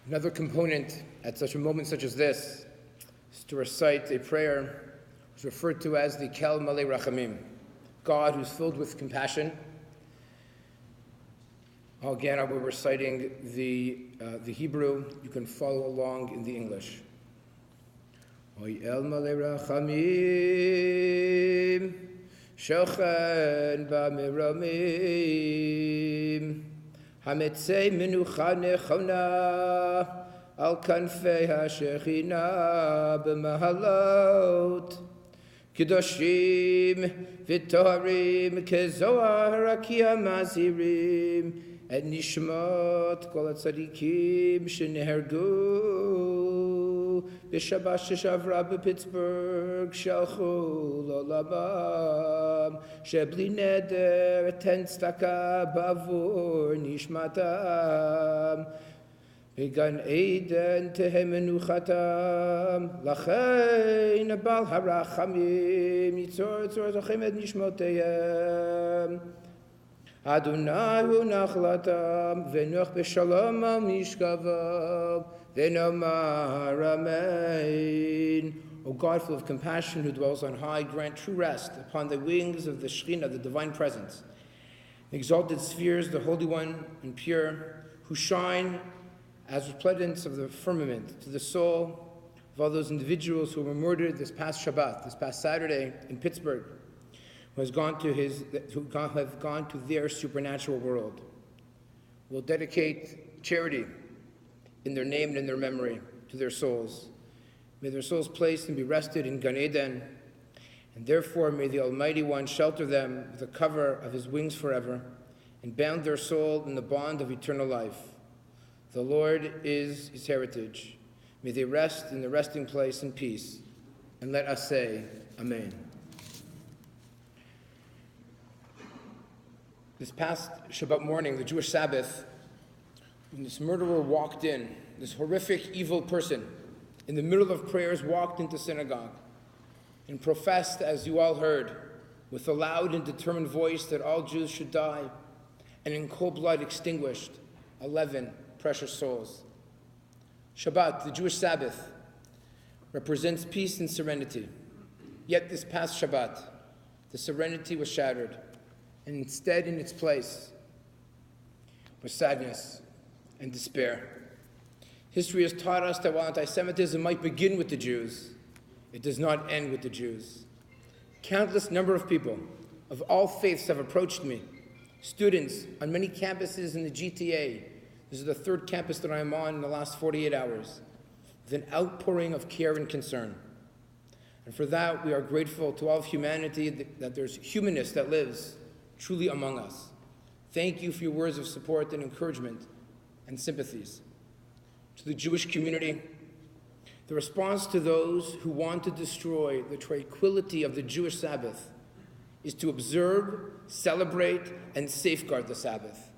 Another component at such a moment such as this is to recite a prayer which is referred to as the Kel Malei Rachamim, God who's filled with compassion. Again, I'll be reciting the Hebrew. You can follow along in the English. Oy El Malei Rachamim, Shochen B'Miramim, Hametzei Menucha Nechona, Al Kanfei HaShechina B'Mahalot, Kiddoshim V'Toharim Kezohar Rakia Mazirim, Et Nishmot Kol HaTzadikim Shenehergu B'Shabbat Sheshavra B'Pittsburgh Shalchu L'Olamam Shebli Neder Ten Tzedaka B'Avur Nishmatam B'Gan Eden Tehe Menuchatam Lachein Bal Harachamim Yitzor Tzor Zachem Et Nishmoteyem Adonai hu nachlatam v'noch b'shalom al mishkavav v'nomar amen. O God, full of compassion, who dwells on high, grant true rest upon the wings of the Shekhinah, the divine presence. The exalted spheres, the Holy One and pure, who shine as resplendence of the firmament to the soul of all those individuals who were murdered this past Shabbat, this past Saturday in Pittsburgh, who have gone to their supernatural world. We'll dedicate charity in their name and in their memory to their souls. May their souls place and be rested in Gan Eden, and therefore may the Almighty One shelter them with the cover of His wings forever, and bound their soul in the bond of eternal life. The Lord is His heritage. May they rest in the resting place in peace, and let us say, Amen. This past Shabbat morning, the Jewish Sabbath, when this murderer walked in, this horrific, evil person, in the middle of prayers, walked into synagogue and professed, as you all heard, with a loud and determined voice that all Jews should die, and in cold blood extinguished 11 precious souls. Shabbat, the Jewish Sabbath, represents peace and serenity. Yet this past Shabbat, the serenity was shattered, and instead in its place was sadness and despair. History has taught us that while anti-Semitism might begin with the Jews, it does not end with the Jews. Countless number of people of all faiths have approached me, students on many campuses in the GTA. This is the third campus that I am on in the last 48 hours, with an outpouring of care and concern. And for that, we are grateful to all of humanity that there's humanness that lives truly among us. Thank you for your words of support and encouragement and sympathies. To the Jewish community, the response to those who want to destroy the tranquility of the Jewish Sabbath is to observe, celebrate, and safeguard the Sabbath.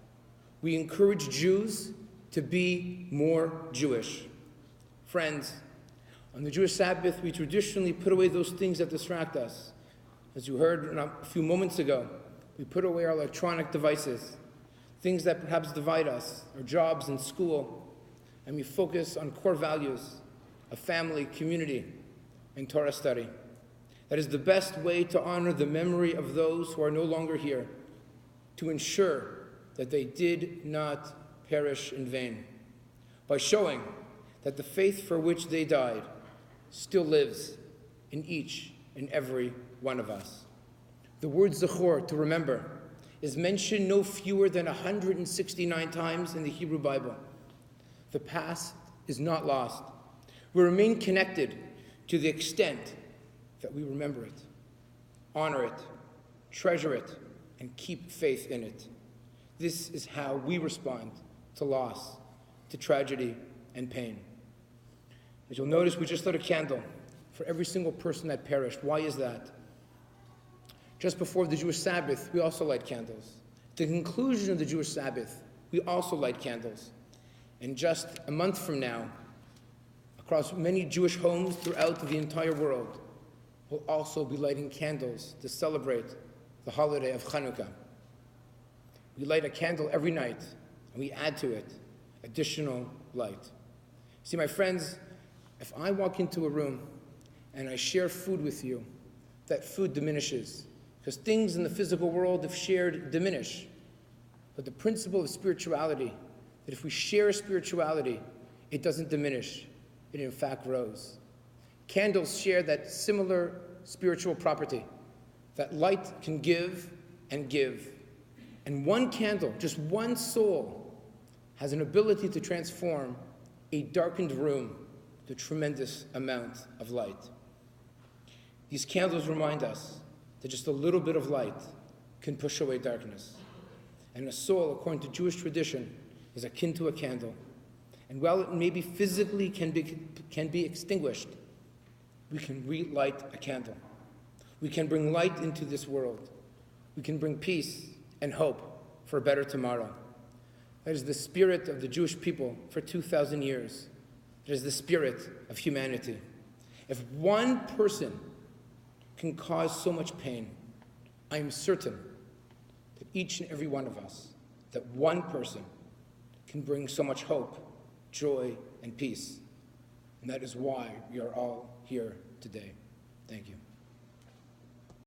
We encourage Jews to be more Jewish. Friends, on the Jewish Sabbath, we traditionally put away those things that distract us. As you heard a few moments ago, we put away our electronic devices, things that perhaps divide us, our jobs and school, and we focus on core values of family, community, and Torah study. That is the best way to honor the memory of those who are no longer here, to ensure that they did not perish in vain, by showing that the faith for which they died still lives in each and every one of us. The word zechor, to remember, is mentioned no fewer than 169 times in the Hebrew Bible. The past is not lost. We remain connected to the extent that we remember it, honor it, treasure it, and keep faith in it. This is how we respond to loss, to tragedy, and pain. As you'll notice, we just lit a candle for every single person that perished. Why is that? Just before the Jewish Sabbath, we also light candles. At the conclusion of the Jewish Sabbath, we also light candles. And just a month from now, across many Jewish homes throughout the entire world, we'll also be lighting candles to celebrate the holiday of Chanukah. We light a candle every night, and we add to it additional light. See, my friends, if I walk into a room and I share food with you, that food diminishes, because things in the physical world, if shared, diminish. But the principle of spirituality, that if we share spirituality, it doesn't diminish. It in fact grows. Candles share that similar spiritual property, that light can give and give. And one candle, just one soul, has an ability to transform a darkened room to a tremendous amount of light. These candles remind us that just a little bit of light can push away darkness. And a soul, according to Jewish tradition, is akin to a candle. And while it maybe physically can be extinguished, we can relight a candle. We can bring light into this world. We can bring peace and hope for a better tomorrow. That is the spirit of the Jewish people for 2,000 years. That is the spirit of humanity. If one person can cause so much pain, I am certain that each and every one of us, that one person can bring so much hope, joy, and peace. And that is why we are all here today. Thank you.